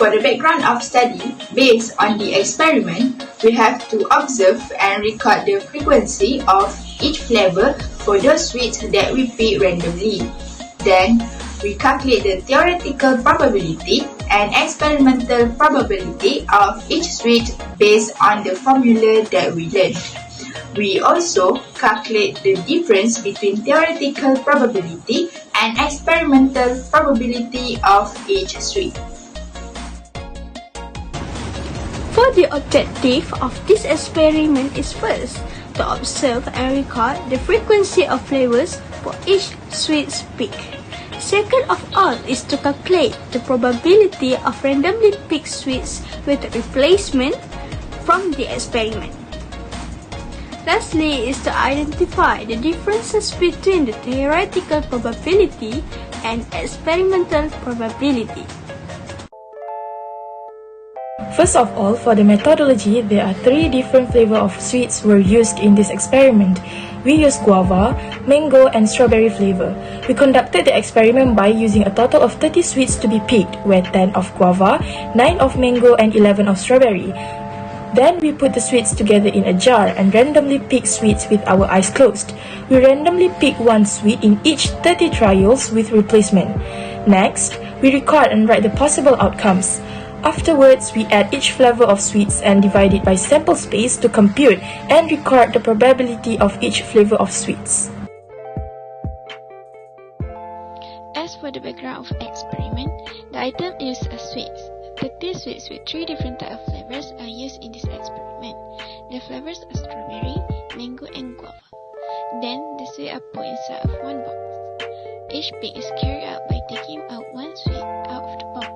For the background of study, based on the experiment, we have to observe and record the frequency of each flavor for those sweets that we pick randomly. Then, we calculate the theoretical probability and experimental probability of each sweet based on the formula that we learned. We also calculate the difference between theoretical probability and experimental probability of each sweet. For the objective of this experiment is first, to observe and record the frequency of flavors for each sweet pick. Second of all is to calculate the probability of randomly picked sweets with replacement from the experiment. Lastly is to identify the differences between the theoretical probability and experimental probability. First of all, for the methodology, there are 3 different flavors of sweets were used in this experiment. We used guava, mango, and strawberry flavor. We conducted the experiment by using a total of 30 sweets to be picked, where 10 of guava, 9 of mango, and 11 of strawberry. Then we put the sweets together in a jar and randomly pick sweets with our eyes closed. We randomly pick 1 sweet in each 30 trials with replacement. Next, we record and write the possible outcomes. Afterwards, we add each flavor of sweets and divide it by sample space to compute and record the probability of each flavor of sweets. As for the background of experiment, the item used as sweets. 30 sweets with 3 different types of flavors are used in this experiment. The flavors are strawberry, mango, and guava. Then, the sweets are put inside of 1 box. Each pick is carried out by taking out 1 sweet out of the box.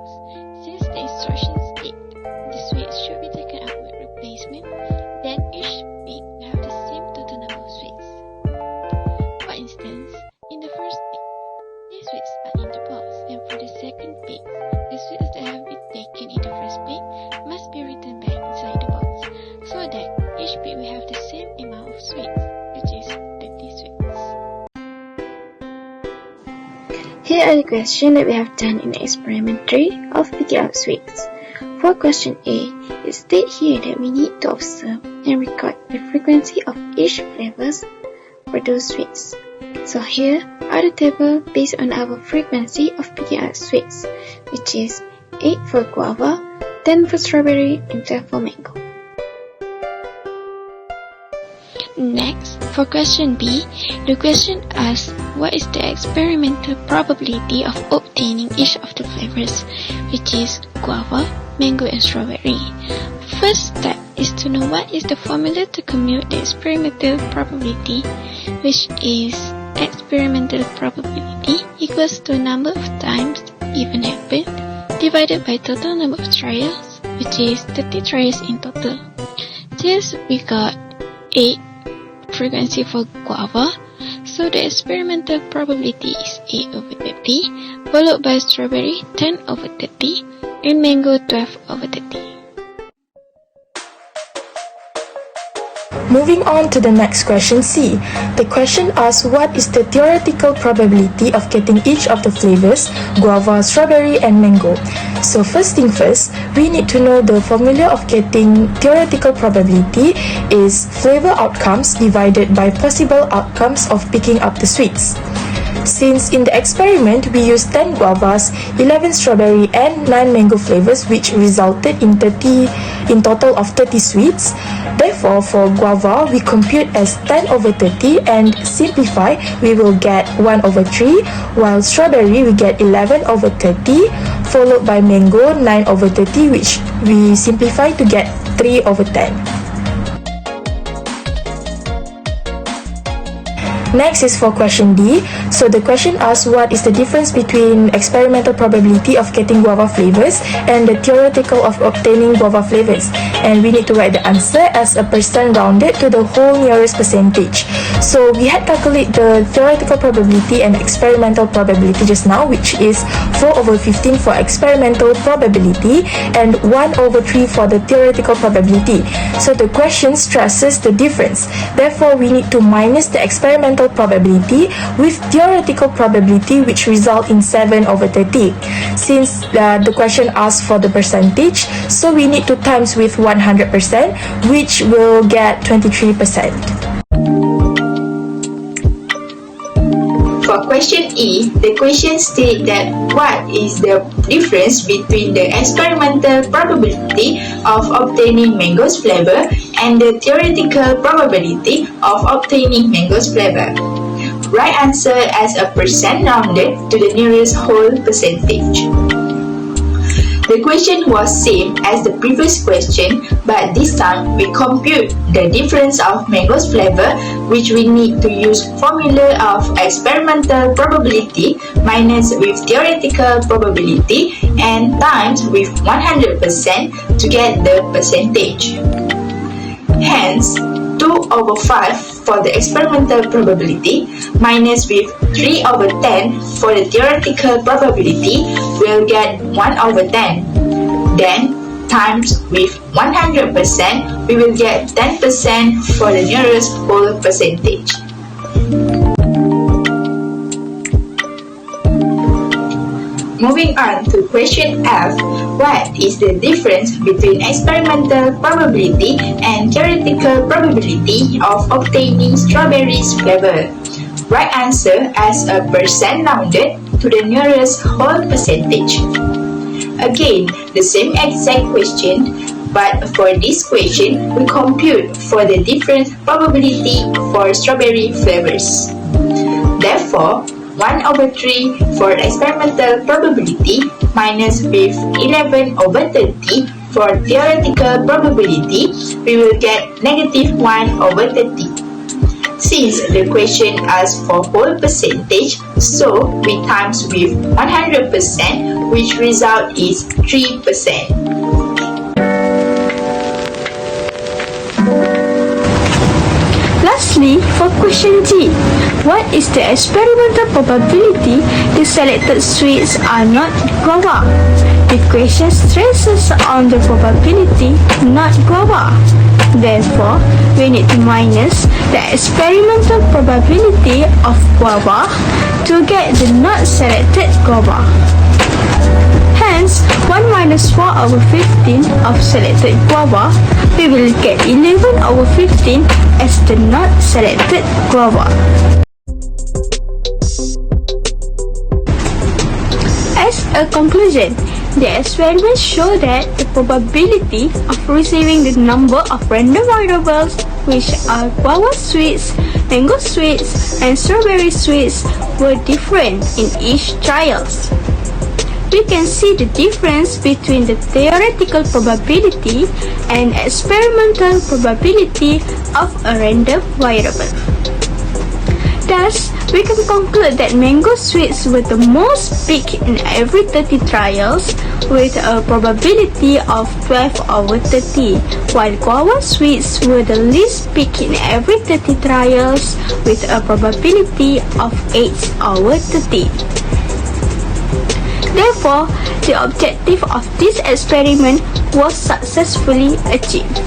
Since the instructions state the sweets should be taken out with replacement, then each pick will have the same total number of sweets. For instance, in the first pick, these sweets are in the box, and for the second pick, the sweets that have been taken in the first pick must be written back inside the box, so that each pick will have the same amount of sweets, which is 30 sweets. Here are the questions that we have done in experiment 3 of picking up sweets. For question A, it states here that we need to observe and record the frequency of each flavors for those sweets. So here are the table based on our frequency of picking up sweets, which is 8 for guava, 10 for strawberry, and 12 for mango. Next, for question B, the question asks what is the experimental probability of obtaining each of the flavors, which is guava, mango, and strawberry. First step is to know what is the formula to compute the experimental probability, which is experimental probability equals to number of times event happened divided by total number of trials, which is 30 trials in total. Since we got 8 frequency for guava, so the experimental probability is 8 over 30, followed by strawberry 10 over 30, and mango 12 over 30. Moving on to the next question C. The question asks what is the theoretical probability of getting each of the flavors, guava, strawberry, and mango. So first thing first, we need to know the formula of getting theoretical probability is flavor outcomes divided by possible outcomes of picking up the sweets. Since in the experiment we used 10 guavas, 11 strawberry, and 9 mango flavors, which resulted in total of 30 sweets. Therefore, for guava, we compute as 10 over 30 and simplify, we will get 1 over 3, while strawberry we get 11 over 30, followed by mango 9 over 30, which we simplify to get 3 over 10. Next is for question D. So the question asks what is the difference between experimental probability of getting guava flavors and the theoretical of obtaining guava flavors. And we need to write the answer as a percent rounded to the whole nearest percentage. So we had calculated the theoretical probability and experimental probability just now, which is 4 over 15 for experimental probability and 1 over 3 for the theoretical probability. So the question stresses the difference. Therefore, we need to minus the experimental probability with theoretical probability, which result in 7/30. Since the question asks for the percentage, so we need to times with 100%, which will get 23%. For question E, the question states that what is the difference between the experimental probability of obtaining mango's flavor and the theoretical probability of obtaining mango's flavor. Right answer as a percent rounded to the nearest whole percentage. The question was same as the previous question, but this time we compute the difference of mango's flavor, which we need to use formula of experimental probability minus with theoretical probability and times with 100% to get the percentage. Hence, 2/5 for the experimental probability minus with 3/10 for the theoretical probability will get 1/10. Then, times with 100%, we will get 10% for the nearest whole percentage. Moving on to question F, what is the difference between experimental probability and theoretical probability of obtaining strawberries flavor? Right answer as a percent rounded to the nearest whole percentage. Again, the same exact question, but for this question, we compute for the different probability for strawberry flavors. Therefore, 1/3 for experimental probability minus with 11/30 for theoretical probability, we will get -1/30. Since the question asks for whole percentage, so we times with 100%, which result is 3%. Lastly, for question G, what is the experimental probability the selected sweets are not guava? The question stresses on the probability not guava. Therefore, we need to minus the experimental probability of guava to get the not selected guava. Hence, 1 minus 4/15 of selected guava, we will get 11/15 as the not selected guava. As a conclusion, the experiments show that the probability of receiving the number of random variables, which are guava sweets, mango sweets, and strawberry sweets, were different in each trials. We can see the difference between the theoretical probability and experimental probability of a random variable. Thus, we can conclude that mango sweets were the most peak in every 30 trials with a probability of 12/30, while guava sweets were the least peak in every 30 trials with a probability of 8/30. Therefore, the objective of this experiment was successfully achieved.